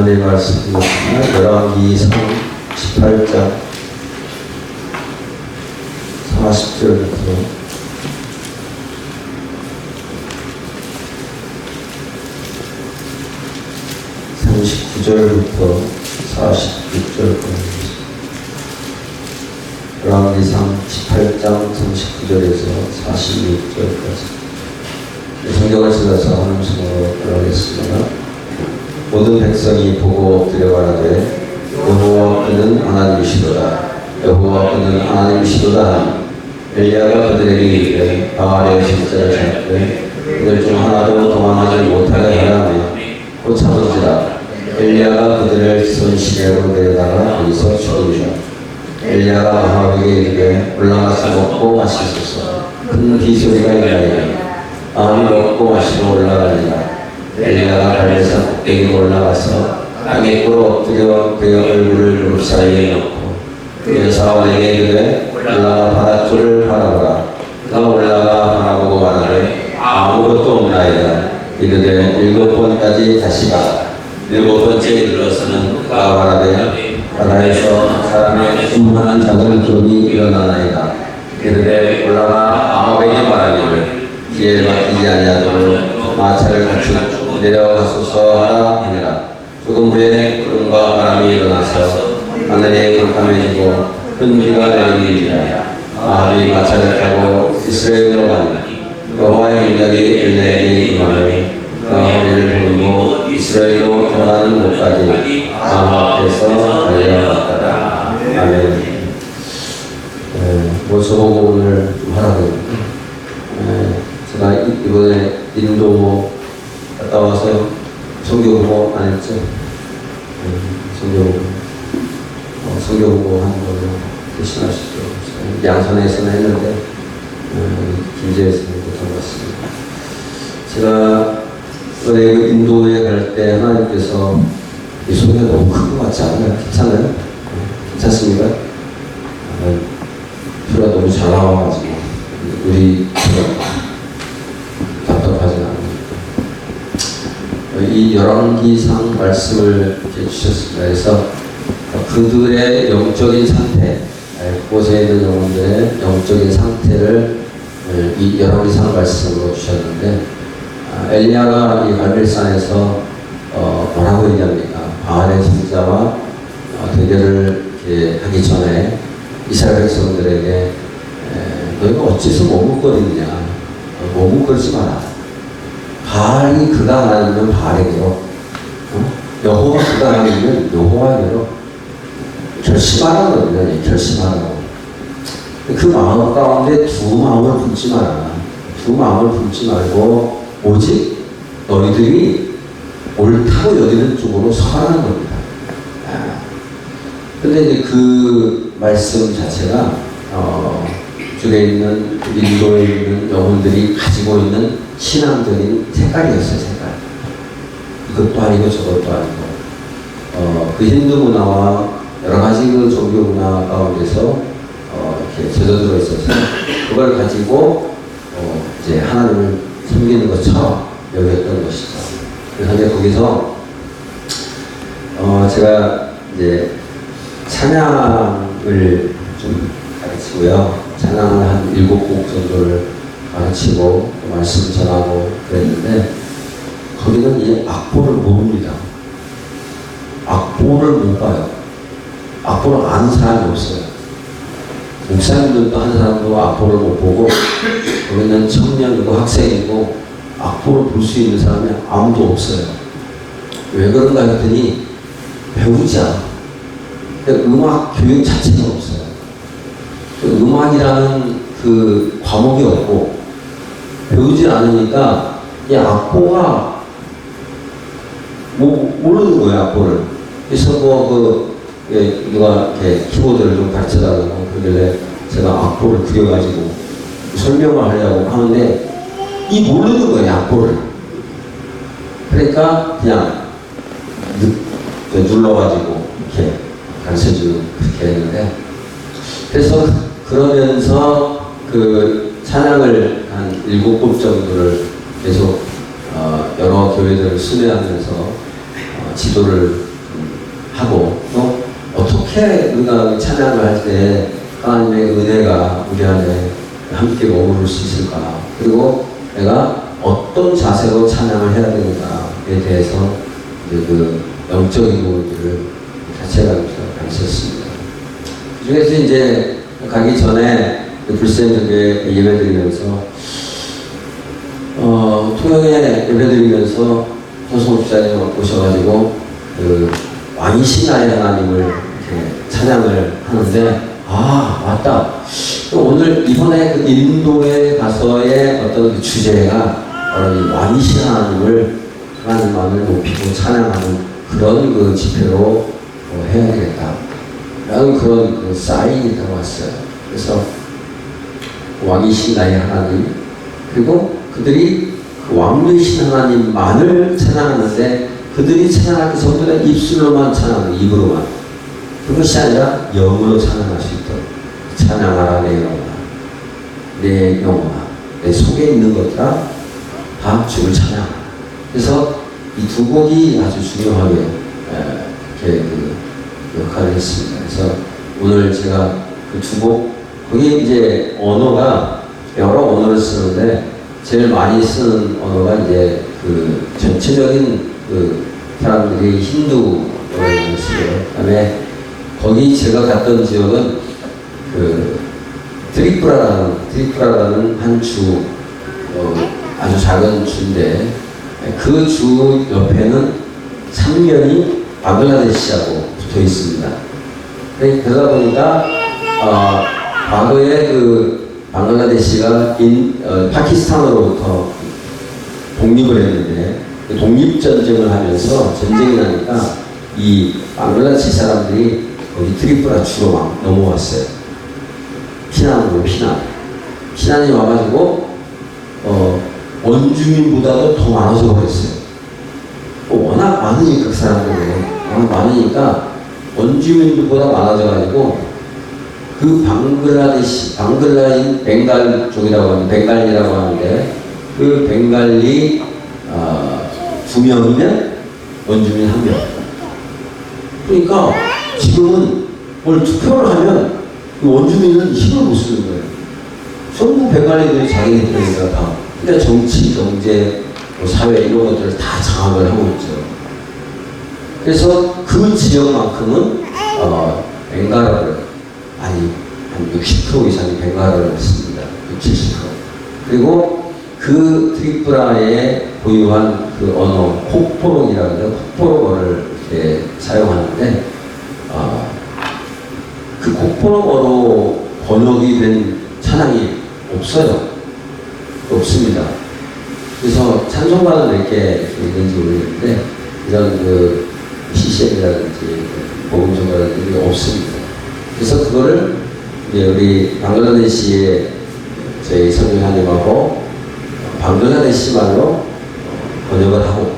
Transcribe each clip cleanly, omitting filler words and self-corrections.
하나님의 말씀입니다. 열왕기상 18장 40절부터 39절부터 46절까지. 열왕기상 18장 39절에서 46절까지. 성경을 찾아서 하나님 성으로 따라하겠습니다. 모든 백성이 보고 들여가라되 여호와 그는 하나님이시도다. 여호와 그는 하나님이시도다. 엘리야가 그들에게 이르되 바알의 신자를 잡되 그들 중 하나도 도망하지 못하게 하라며 곧 잡은지라. 엘리야가 그들을 손시내로 내다가 거기서 죽이니라. 엘리야가 아합에게 이르되 올라가서 먹고 마시소서. 큰 비소리가 일어나니라. 아합이 먹고 마시러 올라가니라. 엘리야가 갈멜산 꼭대기로 올라가서 땅에 꿇어 엎드려 그의 얼굴을 무릎 사이에 놓고 그의 사원에게 이르되 올라가 바닷물을 바라보라. 그가 올라가 바라보고 말하되 아무것도 없나이다. 이르되 7번까지 다시 가라. 7번째 이르러서는 그가 말하되 바다에서 사람의 충만한 작은 구름이 일어나나이다. 이르되 올라가 아합에게 말하기를 기회를 맡기지 아니하도록 마차를 갖추고 내려가소서 하라 하니라. 조금 후에 구름과 바람이 일어나서 하늘이 깜깜해지고 큰 비가 내리니라. 아합이 마차를 타고 이스라엘로 가니 여호와의 능력이 엘리야에게 임하니 그가 허리를 부르고 이스라엘로 돌아가는 곳까지 아합 앞에서 달려갔더라. 아멘. 저보고 오늘 좀 하라고. 제가 이번에 인도 갔다 와서 성경공부 안 했죠? 성경공부 하는 걸로 대신하시죠. 양산에서는 했는데 김제에서는 못한 것 같습니다. 제가 인도에 갈 때 하나님께서 이 소리가 너무 큰 것 같지 않아요? 괜찮아요? 괜찮습니까? 소리가 너무 잘 나와가지고 우리 답답하진 않아요. 이 열왕기상 말씀을 이렇게 주셨습니다. 그래서 그들의 영적인 상태, 그곳에 있는 영혼들의 영적인 상태를 이 열왕기상 말씀으로 주셨는데, 엘리야가 이 갈멜산에서 뭐라고 얘기합니까? 바알의 신자와 대결을 이렇게 하기 전에 이스라엘 백성들에게 너희가 어째서 머뭇거리느냐? 머뭇거리지 마라. 바알이 그가 하나님이면 바알에게로, 여호와 그가 하나님이면 여호와에게로 결심하라는 겁니다. 결심하라고. 그 마음 가운데 두 마음을 품지 마라. 두 마음을 품지 말고 오직 너희들이 옳다고 여기는 쪽으로 서라는 겁니다. 근데 이제 그 말씀 자체가 쪽에 있는 인도에 있는 영혼들이 가지고 있는 신앙적인 색깔이었어요. 색깔. 이것도 아니고 저것도 아니고 그 힌두 문화와 여러 가지 그 종교 문화 가운데서 이렇게 젖어들어 있어서 그걸 가지고 이제 하나님을 섬기는 것처럼 여겼던 것이죠. 그래서 이제 거기서 제가 이제 찬양을 좀 가르치고요. 찬양을 한 7곡 정도를 가르치고 말씀 전하고 그랬는데 거기는 이 악보를 모릅니다. 악보를 못 봐요. 악보를 아는 사람이 없어요. 목사님들도 한 사람도 악보를 못 보고 거기는 청년이고 학생이고 악보를 볼 수 있는 사람이 아무도 없어요. 왜 그런가 했더니 배우지 않아. 음악 교육 자체가 없어요. 음악이라는 그 과목이 없고 배우지 않으니까 이 악보가 모르는 거예요. 악보를. 그래서 누가 이렇게 키보드를 좀 가르쳐달라고 그러길래 제가 악보를 그려가지고 설명을 하려고 하는데 이 모르는 거예요. 악보를. 그러니까 그냥 눌러가지고 이렇게 가르쳐주는 그렇게 했는데, 그래서 그러면서 그 찬양을 한 7곡 정도를 계속 여러 교회들을 순회하면서 지도를 하고 또 어떻게 우리가 찬양을 할 때 하나님의 은혜가 우리 안에 함께 머무를 수 있을까, 그리고 내가 어떤 자세로 찬양을 해야 되는가에 대해서 이제 그 영적인 부분들을 자체가면서 가르쳤습니다. 그중에서 이제 가기 전에 불세교회 예배드리면서 통영에 예배드리면서 조성욱 집사님 오셔가지고 그 왕이신 나의 하나님을 이렇게 찬양을 하는데, 아 맞다. 오늘 이번에 그 인도에 가서의 어떤 그 주제가 바로 이 왕이신 하나님을, 하나님만을 높이고 찬양하는 그런 그 집회로 해야 되겠다 라는 그런 그 사인이 들어왔어요. 그래서 왕이신 나의 하나님, 그리고 그들이 그 왕되신 하나님만을 찬양하는데, 그들이 찬양하기 전부 다 입술로만 찬양하는, 입으로만. 그것이 아니라 영으로 찬양할 수 있도록 찬양하라 내 영혼아, 내 영혼아, 내 속에 있는 것들아 다 주를 찬양하라. 그래서 이 두 곡이 아주 중요하게 이렇게 그 역할을 했습니다. 그래서 오늘 제가 그 두 곡, 거기 이제 언어가 여러 언어를 쓰는데 제일 많이 쓰는 언어가 이제 그 전체적인 그 사람들이 힌두 언어를 쓰고요. 그다음에 거기 제가 갔던 지역은 그 트리푸라라는 한 주, 아주 작은 주인데, 그 주 옆에는 삼면이 방글라데시하고 붙어 있습니다. 그러다 보니까 과거에 그 방글라데시가 파키스탄으로부터 독립을 했는데, 그 독립전쟁을 하면서 전쟁이 나니까 이 방글라데시 사람들이 거기 트리푸라 주로 막 넘어왔어요. 피난이 와가지고 원주민보다도 더 많아져 버렸어요. 워낙 많으니까, 그 사람들이 워낙 많으니까 원주민들보다 많아져가지고 그 방글라인 벵갈 쪽이라고 하는데, 벵갈리라고 하는데, 그 벵갈리 2명이면 원주민 1명. 그러니까 지금은 뭘 투표를 하면 원주민은 힘을 못 쓰는 거예요. 전부 벵갈리들이 자기네들이니까 다. 그러니까 정치, 경제, 사회 이런 것들을 다 장악을 하고 있죠. 그래서 그 지역만큼은 벵갈어를 한 60% 이상이 벵갈어를 씁니다. 60, 70%. 그리고 그 트리푸라에 보유한 그 언어, 콕포록이라고 해서 콕포록어를 이렇게 사용하는데, 그 콕포록어로 번역이 된 찬양이 없습니다. 그래서 찬송가는 몇 개 있는지 모르겠는데, 이런 그 CCM이라든지 복음성가라든지 없습니다. 그래서 그거를 이제 우리 방글라데시의 저희 선교사님하고 방글라데시 말로 번역을 하고,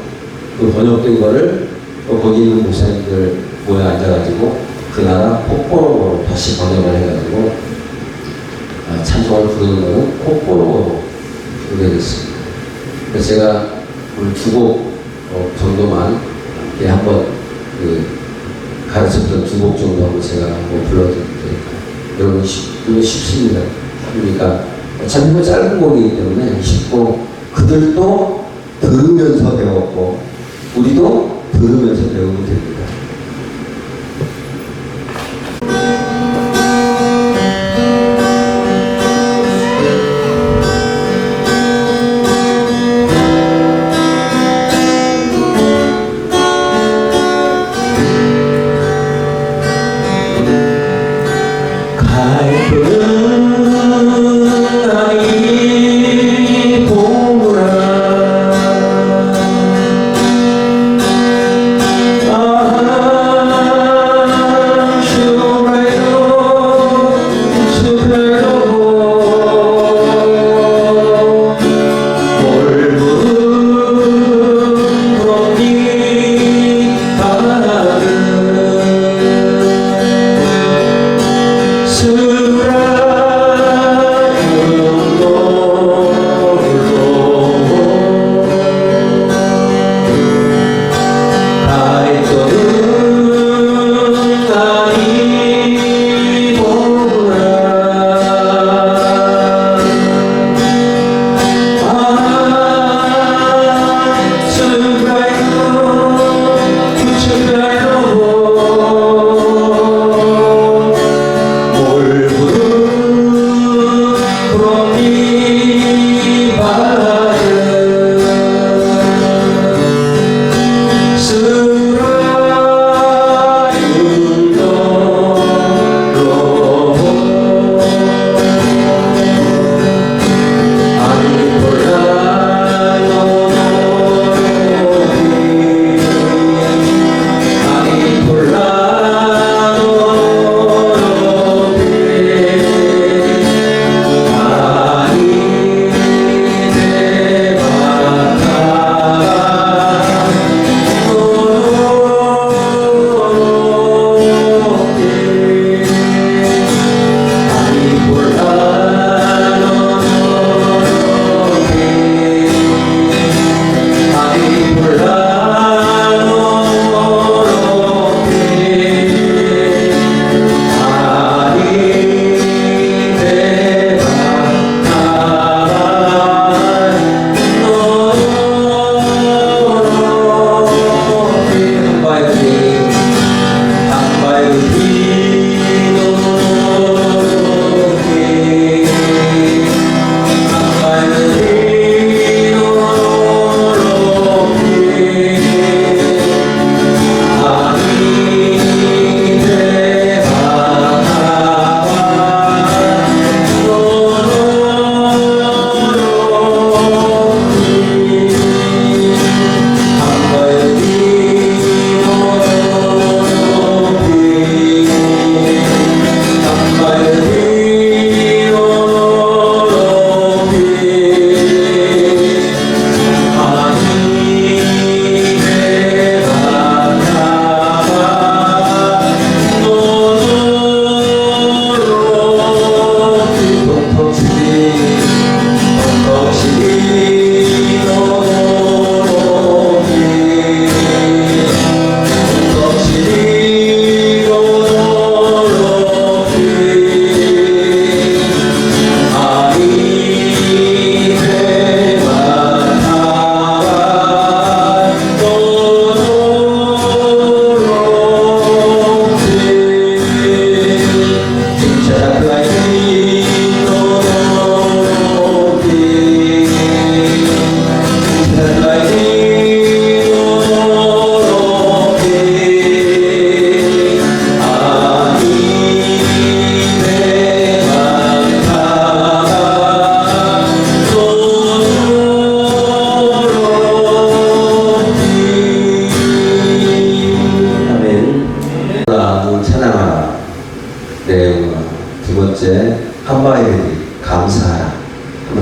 그 번역된 거를 또 거기 있는 목사님들 모여 앉아가지고 그 나라 콕포록어로 다시 번역을 해가지고 찬송을 부르는 거는 콕포록어로 부르게 됐습니다. 그래서 제가 오늘 두 곡 정도만 한번 그 가르쳤던 두 곡 정도 한번 제가 한번 불러드릴 테니까 여러분 쉽습니다. 그러니까 어차피 짧은 곡이기 때문에 쉽고, 그들도 들으면서 배웠고 우리도 들으면서 배우면 됩니다. 보라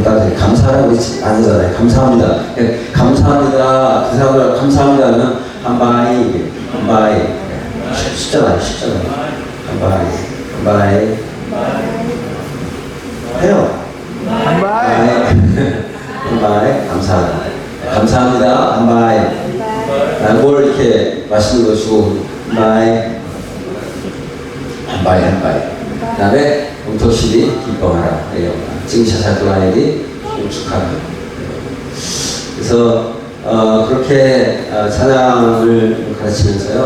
따뜻해. 감사라고 안 하잖아요. 감사합니다. 감사합니다. 그 사람들 감사합니다는 한바이. 쉽잖아요. 한바이. 해요. 한바이. 감사합니다. 한바이. 뭘 이렇게 맛있는 거 주고, 한바이. 그 다음에 웅터실이 기뻐하라. 징샤사도라에게 축하합니다. 그래서 그렇게 찬양을 가르치면서요.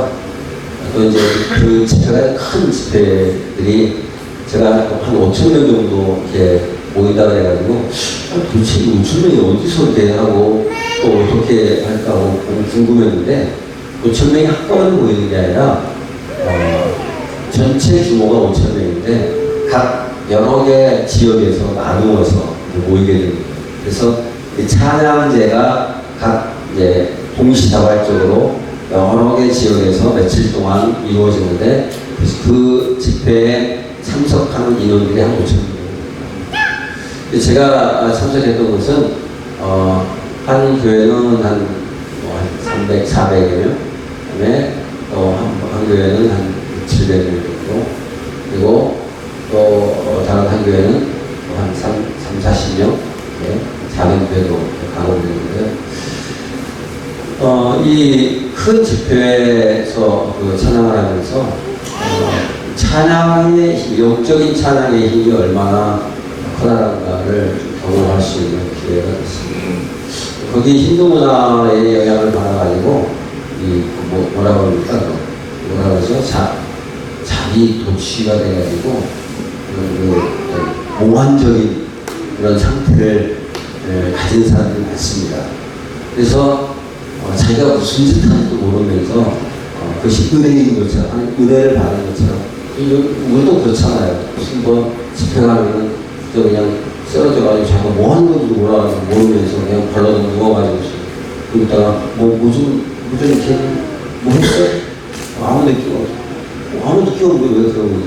또 이제 그 집회가 큰 집회들이 제가 한 5천 명 정도 이렇게 모인다 그래가지고 도대체 5천 명이 어디서 이렇게 하고 또 어떻게 할까 하고 궁금했는데 5천 명이 한꺼번에 모이는 게 아니라 전체 규모가 5천 명인데 각 여러 개 지역에서 나누어서 모이게 됩니다. 그래서 이 찬양제가 각 이제 동시다발적으로 여러 개 지역에서 며칠 동안 이루어지는데 그 집회에 참석하는 인원들이 한 5천 명입니다. 제가 참석했던 곳은 한 교회는 한 300, 400여 명, 그다음에 또 한 교회는 한 700명 정도, 그리고 또 다른 한 교회는 한 40명, 작은 교회도 가고 있는데요. 이 큰 집회에서 그 찬양을 하면서 찬양의 힘, 영적인 찬양의 힘이 얼마나 크다는가를 경험할 수 있는 기회가 됐습니다. 거기 힌두 문화의 영향을 받아가지고 뭐라 그러죠? 자기 도취가 돼가지고 몽환적인 그런 상태를 가진 사람들이 많습니다. 그래서 자기가 무슨 짓 하는지도 모르면서 그것이 은혜인 것처럼, 은혜를 받은 것처럼, 우리도 그렇잖아요. 무슨 뭐 집회하면 그냥 쓰러져가지고 자기가 뭐 하는 건지도 모르면서 그냥 발라도 누워가지고 그러다가 무슨 이렇게 뭐 했어? 아무 느낌 없어. 아무 느낌 없는데 왜 그런 거지?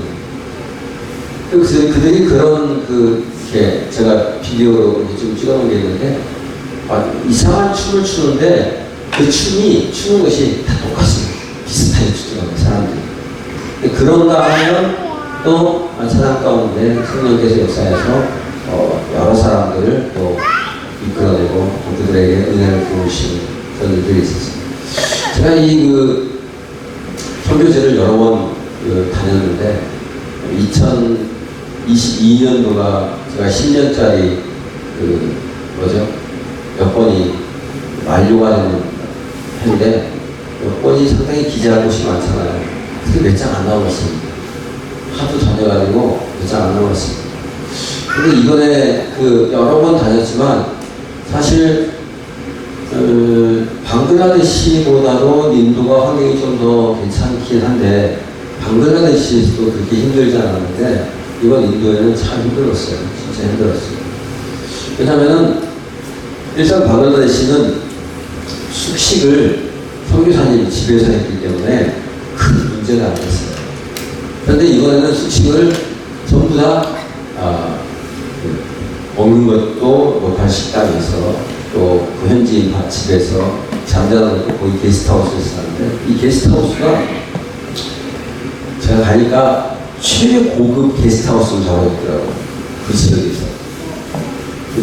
그래서 그들이 그런 이렇게 제가 비디오로 좀 찍어놓은 게 있는데 이상한 춤을 추는데 그 추는 것이 다 똑같습니다. 비슷하게 추더라고요, 사람들이. 그런가 하면 또 찬양 가운데 성령께서 역사해서 여러 사람들을 또 이끌어내고 그들에게 은혜를 부으시는 그런 일들이 있었습니다. 제가 이 선교제를 여러 번 다녔는데 2022년도가 제가 10년짜리 몇 번이 만료가 되는 해인데 몇 번이 상당히 기재할 곳이 많잖아요. 그게 몇 장 안 나오겠습니다. 하도 다녀가지고 몇 장 안 나오겠습니다. 근데 이번에 여러 번 다녔지만 사실 방글라데시보다도 인도가 환경이 좀 더 괜찮긴 한데 방글라데시에서도 그렇게 힘들지 않았는데 이번 인도에는 참 힘들었어요. 진짜 힘들었어요. 왜냐면은 일단 방글라데시는 숙식을 선교사님 집에서 했기 때문에 큰 문제가 안 됐어요. 그런데 이번에는 숙식을 전부 다 먹는 것도 로컬 식당에서 또 그 현지인 집에서 잠자는 것도 거기 게스트하우스에서 하는데 이 게스트하우스가 제가 가니까 최고급 게스트하우스를 잡아줬더라고요. 그 지역에서.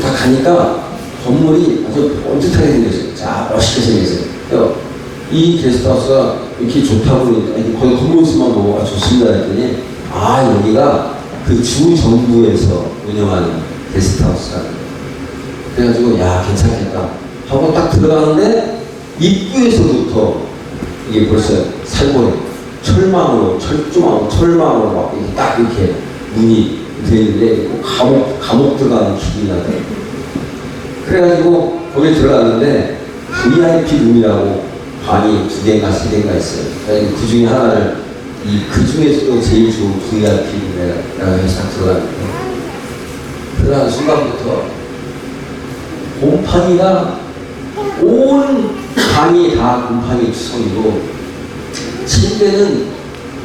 다 가니까 건물이 아주 번듯하게 생겼어요. 자, 멋있게 생겼어요. 이 게스트하우스가 이렇게 좋다고 그러니까 거기 건물수만 보고 좋습니다 했더니 여기가 그 주 정부에서 운영하는 게스트하우스라는 거예요. 그래가지고 괜찮겠다 하고 딱 들어가는데 입구에서부터 이게 벌써 살벌해. 철망으로 막 이렇게 딱 이렇게 문이 되어 있는데 감옥 들어가는 기분이 나더라고요. 그래가지고 거기 들어갔는데 VIP 룸이라고 방이 2개인가 3개인가 있어요. 그 중에 하나를 그 중에서도 제일 좋은 VIP 룸이라고 해서 딱 들어갔는데 들어가는 순간부터 곰팡이가 온 방이 다 곰팡이 투성이고 침대는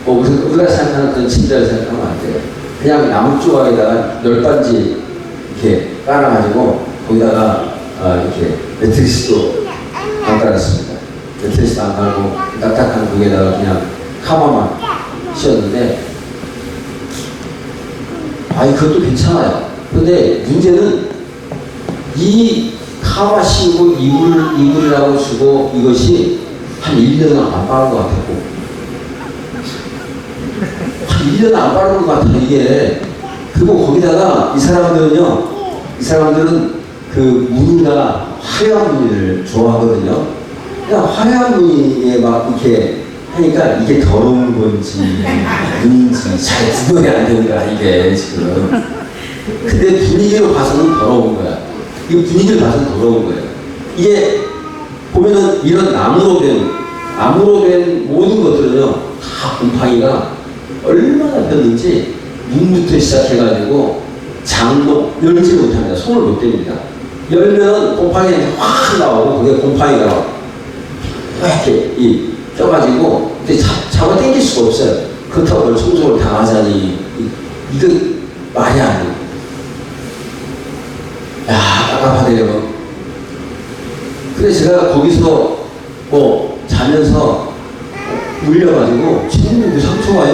우리가 생각하는 그런 침대를 생각하면 안 돼요. 그냥 나무 조각에다가 널빤지 이렇게 깔아가지고 거기다가 이렇게 매트리스도 안 깔았습니다. 매트리스도 안 깔고 딱딱한 거기에다가 그냥 카바만 씌웠는데 그것도 괜찮아요. 근데 문제는 이 카바 씌우고 이불이라고 주고 이것이 한 1년은 안 빠른 것 같았고 한 1년은 안 빠른 것 같아 이게. 그리고 거기다가 이 사람들은 그 무늬가 화려한 무늬를 좋아하거든요. 그냥 화려한 무늬에 막 이렇게 하니까 이게 더러운 건지 무늬인지 잘 구별이 안 되는 거야 이게 지금. 근데 분위기로 봐서는 더러운 거야. 이 분위기를 봐서는 더러운 거예요. 이게 보면은 이런 나무로 된 모든 것들은요 다 곰팡이가 얼마나 폈는지 문부터 시작해가지고 장도 열지 못합니다. 손을 못 댑니다. 열면 곰팡이가 확 나오고 그게 곰팡이가 이렇게 껴가지고 잡아 당길 수가 없어요. 그렇다고 그걸 청소를 다 하자니 이거 말이 안 돼요. 야, 깝깝하네요. 그래서 제가 거기서 자면서 물려가지고 지금도 상처가 와요.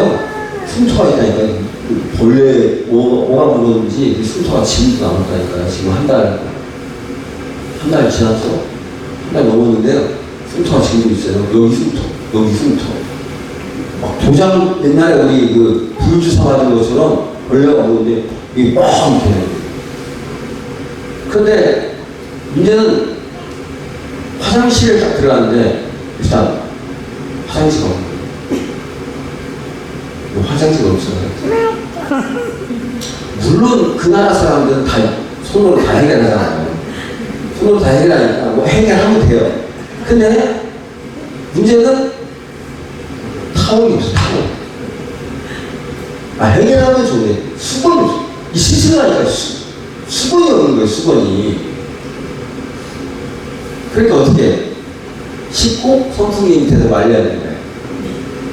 흉터가 있다니까요. 본래 뭐가 물었는지 그 흉터가 지금도 남았다니까요. 지금 한 달 지났죠. 한 달 넘었는데요. 흉터가 지금도 있어요. 여기 흉터. 막 도장 옛날에 우리 그 불주사 맞은 것처럼 벌레가 오는데 이게 뻥 되는. 그런데 문제는 화장실에 딱 들어갔는데 일단 화장실이 없어요. 화장실이 없어요. 물론 그 나라 사람들은 다 손으로 다 해결하잖아요. 손으로 다 해결하니까 뭐 해결하면 돼요. 근데 문제는 타월이 없어. 해결하면 좋네. 수건이 없어. 이 시스하니까 수건이 없는 거예요. 수건이. 그러니까 어떻게 씻고 선풍기 밑에서 말려야 되는 거예요.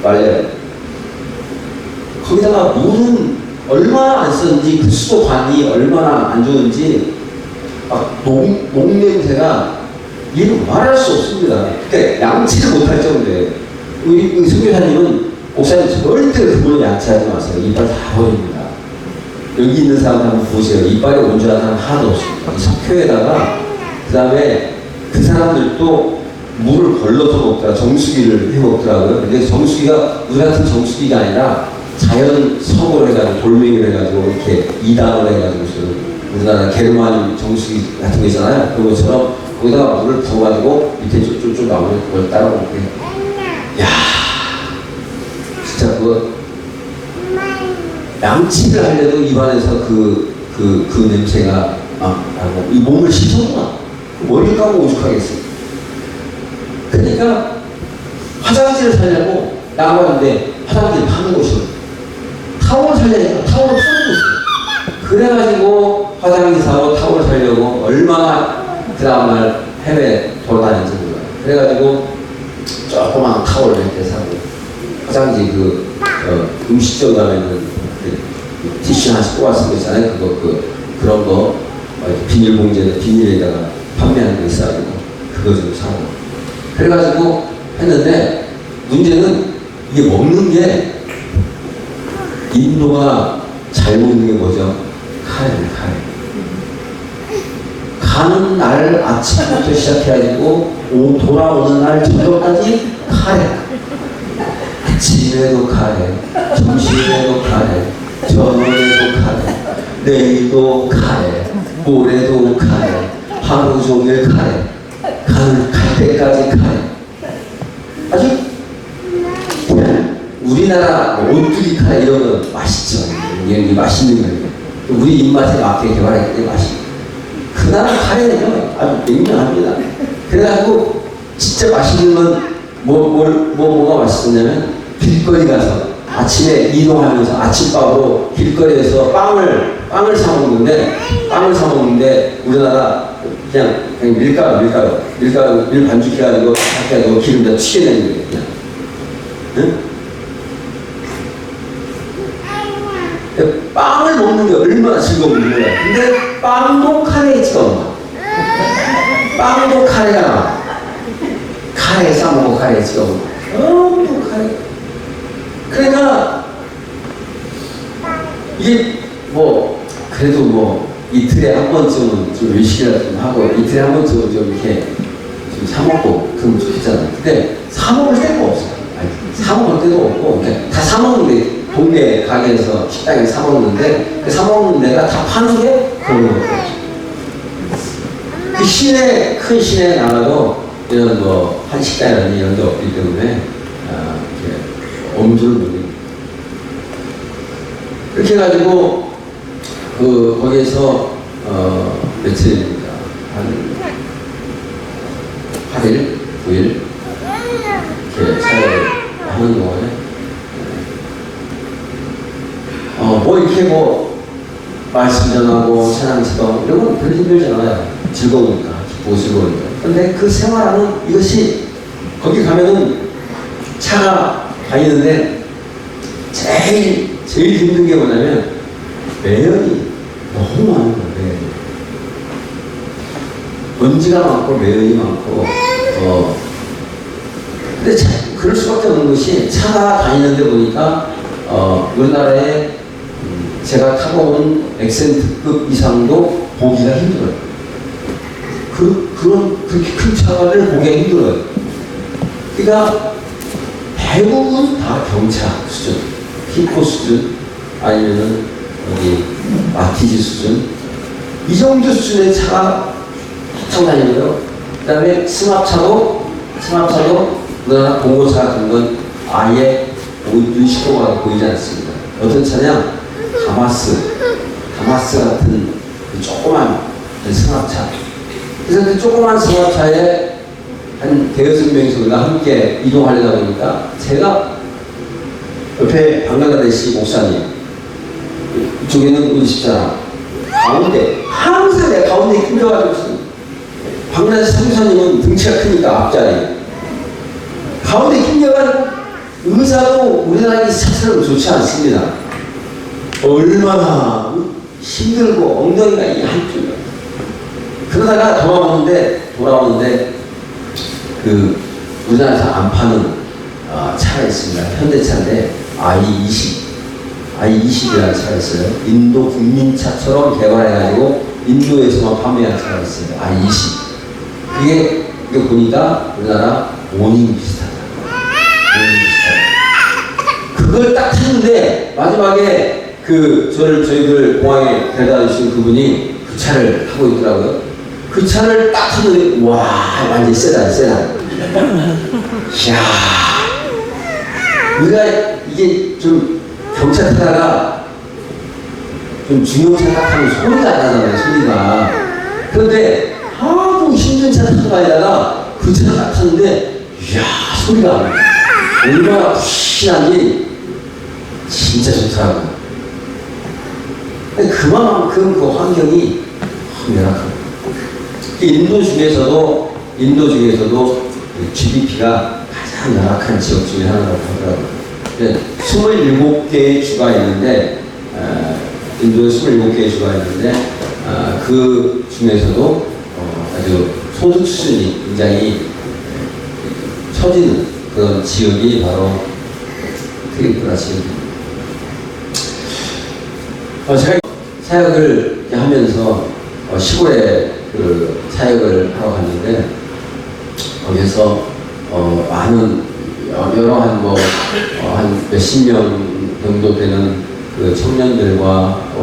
말려야 돼. 거기다가 물은 얼마나 안 썼는지 그 수도관이 얼마나 안 좋은지 목 냄새가 이를 말할 수 없습니다. 그러니까 양치를 못할 정도예요. 우리 선교사님은 목사님 절대 그 물을 양치하지 마세요. 이빨 다 버립니다. 여기 있는 사람 한번 보세요. 이빨이 온전한 사람 하나도 없습니다. 이 석회에다가 그 다음에 그 사람들도 물을 걸러서 먹더라. 정수기를 해 먹더라고요. 근데 정수기가 우리 같은 정수기가 아니라 자연 석으로 해가지고 돌멩이를 해가지고 이렇게 2단으로 해가지고 우리나라 게르만 정수기 같은 거 있잖아요. 그런 것처럼 거기다가 물을 부어가지고 밑에 쫄쫄쫄 나오면 그걸 따라 먹게. 야, 진짜 그거 양치를 하려도 입안에서 그 냄새가 나고 이 몸을 씻었구나. 머리를 감고 오죽하겠어. 그러니까 화장실을 살려고 나가는데 화장실 파는 곳이 타월 살려니까 타월 파는 곳이. 그래가지고 화장실 사고 타월 살려고 얼마나 그 다음날 해외 돌아다녔는지 몰라요. 그래가지고 조그만 타월 이렇게 사고 화장지 음식점 가면은 티슈 하나씩 뽑아서 거 있잖아요. 그런 거 비닐에다가 판매하는 거 있어가지고 그거 좀 사고. 그래가지고 했는데 문제는 이게 먹는 게 인도가 잘 먹는 게 뭐죠? 카레. 가는 날 아침부터 시작해가지고 돌아오는 날 저녁까지 카레. 아침에도 카레, 점심에도 카레, 저녁에도 카레, 내일도 카레, 모레도 카레, 하루 종일 카레, 갈 때까지 카레. 아주 우리나라 오뚜기 카레 이런 거 맛있죠. 이게 맛있는 거예요. 우리 입맛에 맞게 개발했기 때문에 맛있어요. 그 나라 카레는요 아주 맹명합니다. 그래가지고 진짜 맛있는 건 뭐가 맛있었냐면 길거리 가서 아침에 이동하면서 아침밥으로 길거리에서 빵을 사 먹는데 우리나라 그냥 밀가루 반죽해가지고 밖에 기름에다 튀겨내는 거예요. 그냥. 응? 빵을 먹는 게 얼마나 즐거운 거야. 근데 빵도 카레에 찍어 먹어. 빵도 카레가 나와. 카레에 싸먹고 카레에 찍어 먹어. 또 카레. 그러니까 이게 뭐 그래도 뭐 이틀에 한 번쯤은 좀 외식이라도 좀 하고 이틀에 한 번쯤은 좀 이렇게 좀 사먹고 그러면 좋겠잖아요. 근데 사먹을 데가 없어요. 아니, 사먹을 데도 없고 그러니까 다 사먹는데 동네 가게에서 식당에 사먹는데 그 사먹는 데가 다 파는 게 그런 거예요. 그 시내 큰 시내에 나가도 이런 뭐 한식당이라든지 이런 데 없기 때문에 이렇게 엄두를 못 냅니다. 그렇게 해가지고 거기에서 며칠입니까? 한 8일, 9일 이렇게 사회를 하는 동안에 뭐 이렇게 뭐 말씀 전하고 찬양 지도 이런 건 별로 힘들지 않아요. 즐거우니까, 기쁘고 즐거우니까. 근데 그 생활하는 이것이 거기 가면은 차가 다니는데 제일 힘든 게 뭐냐면 매연이 너무 많은 거예요. 먼지가 많고 매연이 많고 근데 그럴 수밖에 없는 것이 차가 다니는데 보니까 우리나라에 제가 타고 온 엑센트급 이상도 보기가 힘들어요. 그렇게 큰 차를 보기가 힘들어요. 그러니까 대부분 다 경차 수준, 히포 수준, 아니면은 여기 마티즈 수준, 이 정도 수준의 차가 타고 다니고요. 그 다음에 승합차도 우리나라 봉고차 같은 건 아예 눈시도가 보이지 않습니다. 어떤 차냐? 다마스 같은 그 조그만 승합차. 그래서 그 조그만 승합차에 한 대여섯 명이서 우리가 함께 이동하려다 보니까 제가 옆에 방글라데시 목사님, 이쪽에는 은십자랑, 가운데, 항상 내 가운데 끌려가지고 있습니다. 방글라데시 선교사님은 등치가 크니까 앞자리. 가운데 끌려가지고 의사도 우리나라 차처럼 좋지 않습니다. 얼마나 힘들고 엉덩이가 이 한쪽이야. 그러다가 돌아오는데 그 우리나라에서 안 파는 차가 있습니다. 현대차인데 i20이라는 차가 있어요. 인도 국민차처럼 개발해가지고 인도에서만 판매한 차가 있어요. i20. 이거 보니까 우리나라 모닝 비슷하다. 그걸 딱 탔는데 마지막에 저희들 공항에 데려다 주신 그분이 그 차를 타고 있더라고요. 그 차를 딱 탔는데 와 완전 세다. 이야, 우리가 이게 좀 경차 타다가 좀 중형차 타면 소리가 안 나잖아요. 소리가. 그런데 하도 힘든 차 타고 다니다가 그 차를 딱 탔는데 이야 소리가 안 나. 얼마나 푸신한지 진짜 좋더라고요. 그만큼 그 환경이 열악합니다. 인도 중에서도 GDP가 가장 열악한 지역 중에 하나라고 하더라고요. 27개의 주가 있는데, 인도에 27개의 주가 있는데, 그 중에서도 아주 소득 수준이 굉장히 처지는 그런 지역이 바로 트리푸라 지역입니다. 제가 사역을 하면서 시골에 그 사역을 하러 갔는데 거기서 많은 여러 한 몇십 명 정도 되는 그 청년들과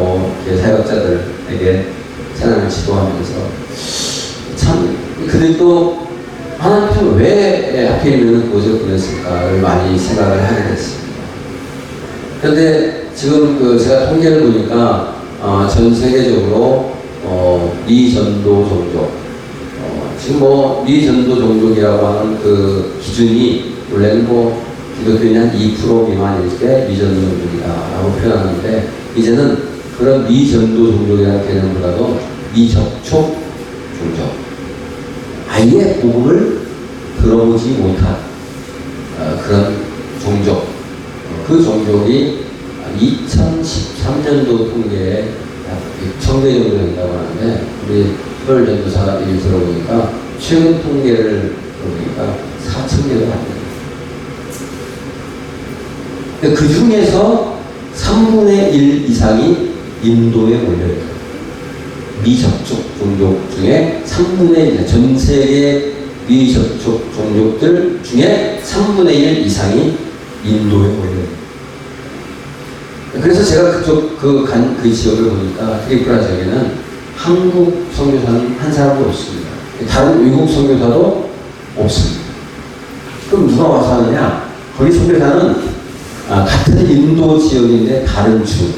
사역자들에게 찬양을 지도하면서 참 그들도 하나님께서 왜 하필이면 그것을 보냈을까를 많이 생각을 하게 됐습니다. 그런데 지금 제가 통계를 보니까 전 세계적으로 미전도 종족 지금 미전도 종족이라고 하는 그 기준이 원래는 기독교인이 한 2% 미만일 때 미전도 종족이다라고 표현하는데 이제는 그런 미전도 종족이라는 개념보다도 미접촉 종족, 아예 복음을 들어보지 못한 그런 종족, 그 종족이 2013년도 통계에 약 1000개 정도 된다고 하는데, 우리 별 전도사 얘기 들어보니까 최근 통계를 보니까 4000개가 안 돼요. 그 중에서 3분의 1 이상이 인도에 몰려있어요. 미접촉 종족 중에 3분의 1, 전 세계 미접촉 종족들 중에 3분의 1 이상이 인도에 몰려있어요. 그래서 제가 그 지역을 보니까 트리프라 지역에는 한국 선교사는 한 사람도 없습니다. 다른 외국 선교사도 없습니다. 그럼 누가 와서 하느냐? 거기 선교사는 같은 인도 지역인데 다른 주,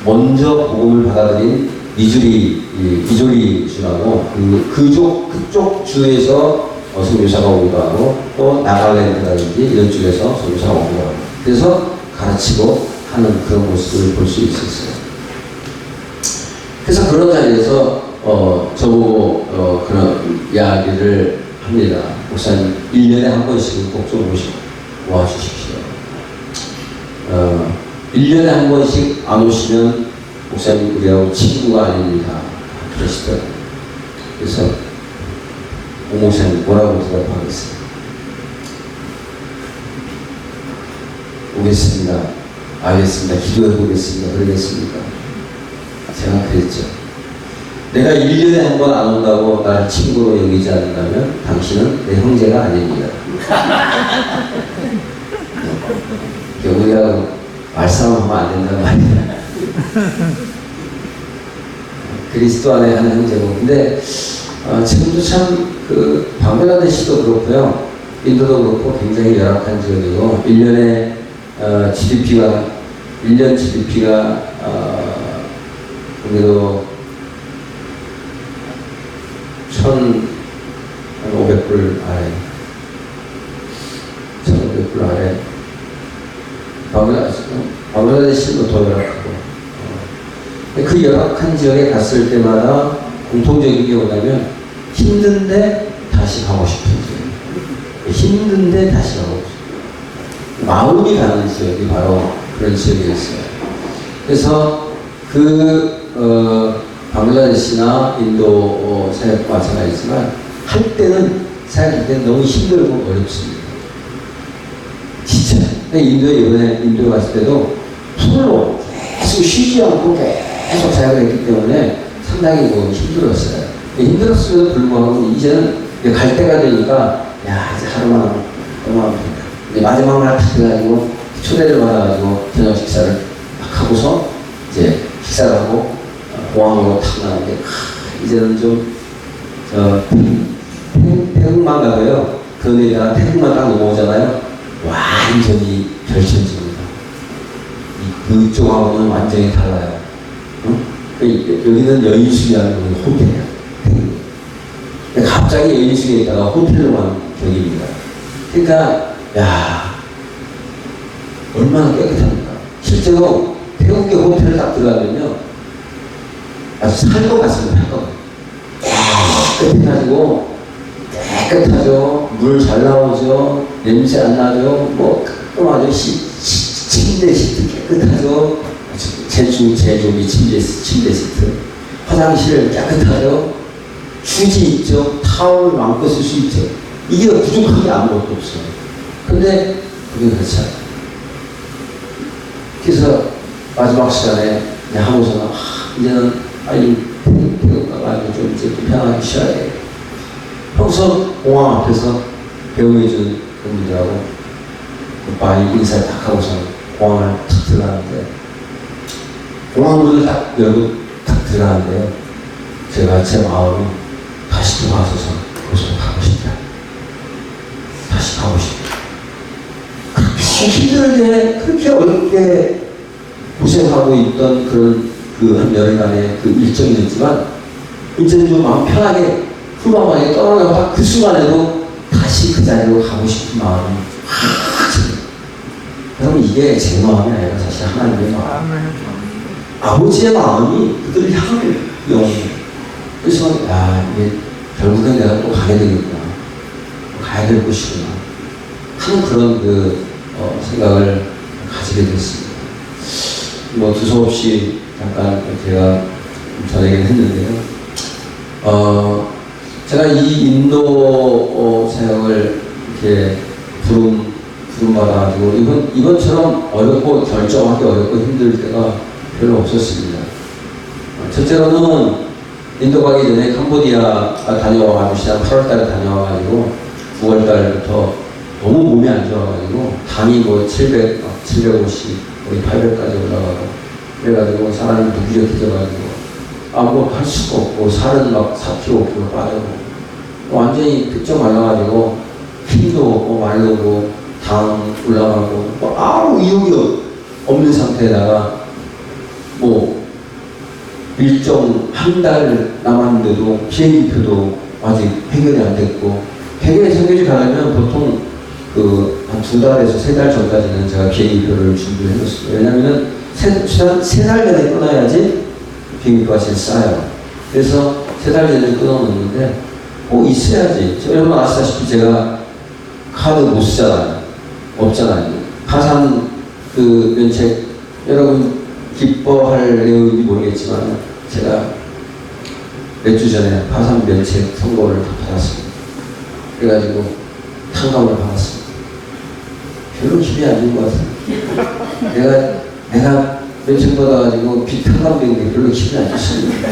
먼저 복음을 받아들인 미조리 주라고 그쪽 주에서 선교사가 오기도 하고, 또 나갈랜드라든지 이런 쪽에서 선교사가 오기도 하고, 그래서 가르치고 하는 그런 모습을 볼 수 있었어요. 그래서 그런 자리에서 저보고 그런 이야기를 합니다. 목사님 1년에 한 번씩은 꼭 좀 와주십시오. 1년에 한 번씩 안 오시면 목사님 우리하고 친구가 아닙니다. 그러시더라고요. 그래서 목사님 뭐라고 대답하겠어요? 오겠습니다. 알겠습니다. 기도해 보겠습니다. 그러겠습니까? 제가 그랬죠. 내가 1년에 한 번 안 온다고 날 친구로 여기지 않는다면 당신은 내 형제가 아닙니다. 우리가 말싸움하면 안 된다는 말이야. 그리스도 안에 한 형제고. 근데 지금도 참 방글라데시도 그렇고요, 인도도 그렇고 굉장히 열악한 지역이고, 1년 GDP가 우리도 1,500불 아래, 1,500불 아래. 방글라데시도 더 열악하고. 그 열악한 지역에 갔을 때마다 공통적인 게 뭐냐면, 힘든데 다시 가고 싶은 지역. 힘든데 다시 가고 싶은. 마음이 가는 지역이 바로 그런 지역이었어요. 그래서 방글라데시나 인도 사역도 마찬가지지만, 할 때는 사역할 때는 너무 힘들고 어렵습니다. 진짜. 이번에 인도에 갔을 때도 풀로 계속 쉬지 않고 계속 사역을 했기 때문에 상당히 힘들었어요. 힘들었음에도 불구하고 이제는 갈 때가 되니까, 이제 하루만 떠나면 된다. 마지막 날 탁 해가지고 초대를 받아가지고 저녁 식사를 막 하고서 이제 식사를 하고 공항으로 탁 나가는데, 이제는 좀 태국만 가고요. 그네가 태국만 딱 넘어오잖아요. 완전히 별천지입니다. 그쪽하고는 완전히 달라요. 여기는 여인숙이라는 호텔이야. 갑자기 여인숙에 있다가 호텔로 간 격입니다. 그러니까 얼마나 깨끗합니까? 실제로 태국의 호텔을 딱 들어가면요, 아주 살 것 같습니다. 살 것. 깨끗하죠. 물 잘 나오죠. 냄새 안 나죠. 깔끔하죠. 침대 시트 깨끗하죠. 제조기 침대 시트. 화장실 깨끗하죠. 휴지 있죠. 타올 마음껏 쓸 수 있죠. 이게 부족한 게 아무것도 없어요. 근데 그게 그렇지 않아요. 그래서 마지막 시간에 하고서는 이제는 빨리 태국 가가지고 좀 이제 편하게 쉬어야 돼. 평소 공항 앞에서 배웅해준 분들하고 많이 인사를 딱 하고서 공항을 탁 들어가는데, 공항 문을 딱 열고 딱 들어가는데요, 제 마음이 다시 돌아서서 거기서 가고 싶다. 다시 가고 싶다. 그렇게 힘들게, 그렇게 어렵게 고생하고 있던 한 열흘간의 일정이었지만, 이제는 좀 마음 편하게 후방하게 떠나가고 그 순간에도 다시 그 자리로 가고 싶은 마음이 확 들어요. 여러분, 이게 제 마음이 아니라 사실 하나님의 마음. 아버지의 마음이 그들을 향하는 영혼이에요. 그래서 이게 결국엔 내가 또 가게 되겠구나, 가야 될 곳이구나 하는 그런 생각을 가지게 됐습니다. 두서없이 잠깐 제가 전하긴 했는데요. 제가 이 인도 사역을 이렇게 부름받아가지고 이번처럼 어렵고 결정하기 어렵고 힘들 때가 별로 없었습니다. 첫째로는 인도 가기 전에 캄보디아 다녀와가지고 시작 8월달에 다녀와가지고 9월달부터 너무 몸이 안 좋아가지고 당이 뭐 750, 거의 800까지 올라가고 그래가지고 사람이 무기력해져가지고 아무것도 할 수가 없고 살은 막 4kg, 5kg 빠져고 완전히 삐쩍 말라가지고 힘도 없고 말르고 당 올라가고 뭐 아무 의욕이 없는 상태에다가 뭐 일정 한 달 남았는데도 비행기표도 아직 해결이 안 됐고 해결이 가려면 보통 한 2달에서 3달 전까지는 제가 비행기표를 준비를 해놓습니다. 왜냐하면 3달 전에 끊어야지 비행기표가 제일 싸요. 그래서 3달 전에 끊어놓는데 꼭 있어야지. 여러분 아시다시피 제가 카드 못 쓰잖아요. 없잖아요. 파산 면책 여러분 기뻐할 내용인지 모르겠지만 제가 몇 주 전에 파산 면책 선고를 받았습니다. 그래가지고 탕감을 받았습니다. 별로 기분이 안 좋은 것 같아요. 내가 면책 받아가지고 빚 탕감된 게 별로 기분이 안 좋습니다.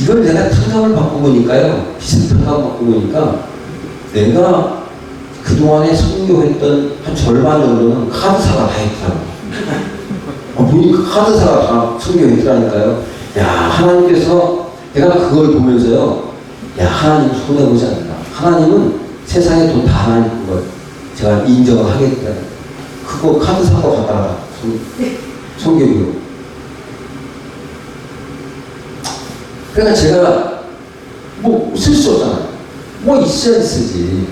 이걸 내가 탕감을 받고 보니까요, 빚을 탕감 받고 보니까 내가 그동안에 선교했던 한 절반 정도는 카드사가 다 했더라고요. 보니까 카드사가 다 선교했더라니까요. 야, 하나님께서 내가 그걸 보면서요, 야, 하나님 손해보지 않는다. 하나님은 세상에 돈 다 하나님 걸 제가 인정을 하겠다. 그거 카드사가 갖다가 선교비로. 그러니까 제가 뭐 쓸 수 없잖아요. 뭐 있어야 쓰지.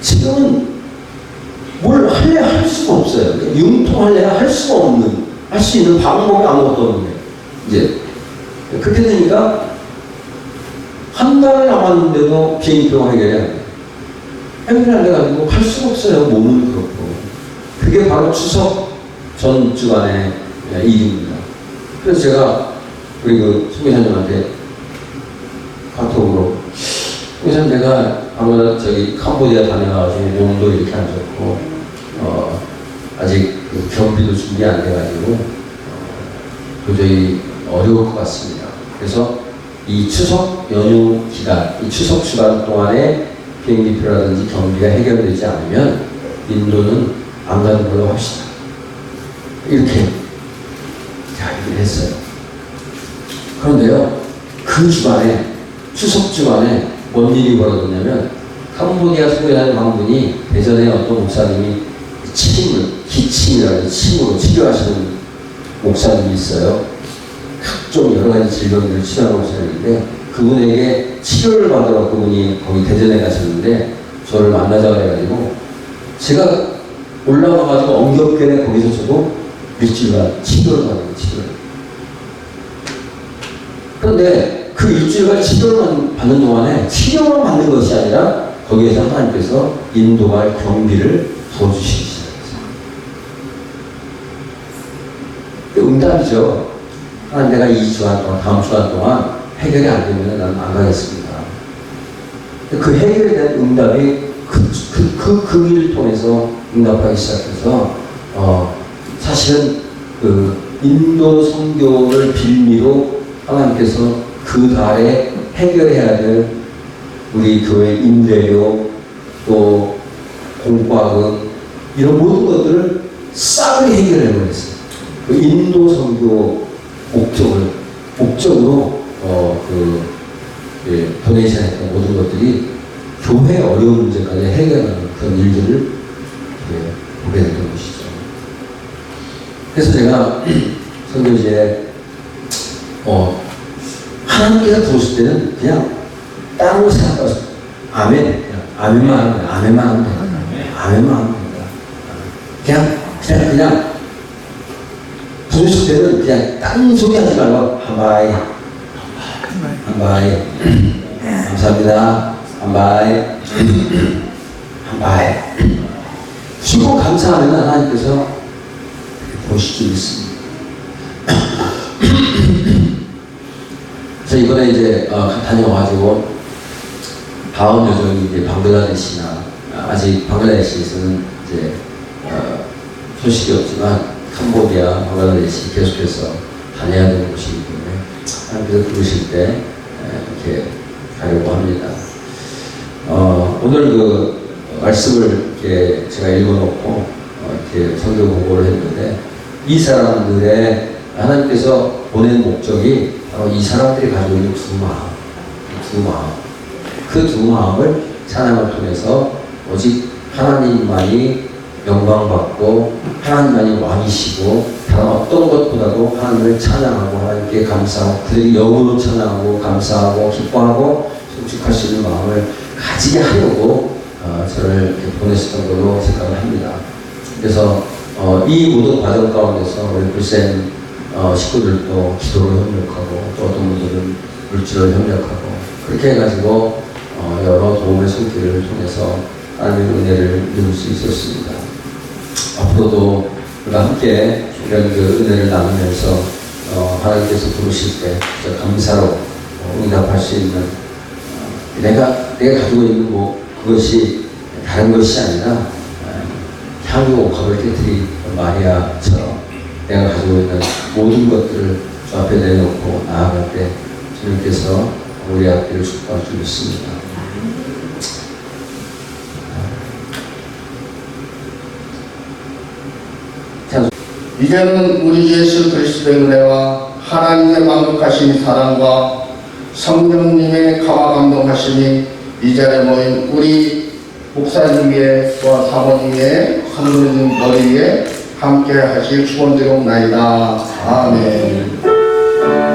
지금은 뭘 할래야 할 수가 없어요. 융통할래야 할 수가 없는, 할 수 있는 방법이 아무것도 없는데 이제 그렇게 되니까 한 달 남았는데도 비행기표 해결이 안 돼요. 해결이 안 돼가지고 할 수가 없어요. 몸은 그렇고. 그게 바로 추석 전 주간의 일입니다. 그래서 제가 우리 소개사님한테 카톡으로 그래서 내가 아무나 캄보디아 다녀가지고 몸도 이렇게 안 좋고 아직 경비도 준비 안 돼가지고 도저히 어려울 것 같습니다. 그래서 이 추석 연휴 기간, 이 추석 주간 동안에 비행기표라든지 경비가 해결되지 않으면 인도는 안 가는 걸로 합시다. 이렇게 얘기를 했어요. 그런데요, 그 주간에 추석 주간에 뭔 일이 벌어졌냐면 캄보디아 소개하는 한 분이 대전에 어떤 목사님이 기침이라는 침으로 치료하시는 목사님이 있어요. 각종 여러 가지 질병들을 치료하는 목사님인데 그분에게 치료를 받으러 그분이 거기 대전에 가셨는데 저를 만나자고 해가지고 제가 올라가가지고 엉겹게 거기서 저도 일주일간 치료를 받는 치료를. 그런데 그 일주일간 치료를 받는 동안에 치료만 받는 것이 아니라 거기에서 하나님께서 인도할 경비를 부어주시기 시작했어요. 응답이죠. 하나님 내가 이 주간 동안, 다음 주간 동안 해결이 안 되면 나는 안 가겠습니다. 그 해결에 대한 응답이 그 일을 통해서 응답하기 시작해서 사실은 인도 선교를 빌미로 하나님께서 그 달에 해결해야 될 우리 교회 임대료 또 공과금 이런 모든 것들을 싹을 해결해 버렸어요. 그 인도 선교 목적으로 도네이션했던 모든 것들이 교회 어려운 문제까지 해결하는 그런 일들을 보게 되는 것이죠. 그래서 제가 선교지에 하나님께서 부르실 때는 그냥 다른 거 생각하고 아멘, 그냥 아멘만 하면 돼요. 아멘만 하면 돼요. 아멘만 하면 됩니다. 그냥 부르실 때는 그냥 딴 소리 하지 말고 한바이 감사합니다. 한바이 주고 감사하면 하나님께서 보실 줄 믿습니다. 그래서 이번에 이제 다녀와가지고 다음 여정이 이제 방글라데시나 아직 방글라데시에서는 이제 소식이 없지만 캄보디아, 방글라데시 계속해서 다녀야 되는 곳이기 때문에 하나님께서 부르실 때 이렇게 가려고 합니다. 오늘 그 말씀을 이렇게 제가 읽어놓고 이렇게 성경 공부를 했는데 이 사람들의 하나님께서 보낸 목적이 바로 이 사람들이 가지고 있는 두 마음, 그 두 마음을 찬양을 통해서 오직 하나님만이 영광받고 하나님만이 왕이시고 다른 어떤 것보다도 하나님을 찬양하고 하나님께 감사하고 그들이 영으로 찬양하고 감사하고 기뻐하고 솔직할 수 있는 마음을 가지게 하려고 저를 이렇게 보냈었던 걸로 생각을 합니다. 그래서 이 모든 과정 가운데서 우리 불센 식구들도 기도로 협력하고 또 어떤 분들은 물질로 협력하고 그렇게 해가지고 여러 도움의 손길을 통해서 하나님의 은혜를 누릴 수 있었습니다. 앞으로도 우리가 함께 이런 그 은혜를 나누면서 하나님께서 부르실 때 감사로 응답할 수 있는 내가 가지고 있는 그것이 다른 것이 아니라 향유 옥합을 깨뜨린 마리아처럼 내가 가지고 있는 모든 것들을 주 앞에 내놓고 나아갈 때 주님께서 우리 앞길을 축복할 줄 믿습니다. 이제는 우리 예수 그리스도의 은혜와 하나님의 만극하신 사랑과 성령님의 감화 감동하심이 이 자리에 모인 우리 목사님 위에 또한 사모님 위에 성도님 머리 위에 함께 하실 축원드리옵나이다. 아멘.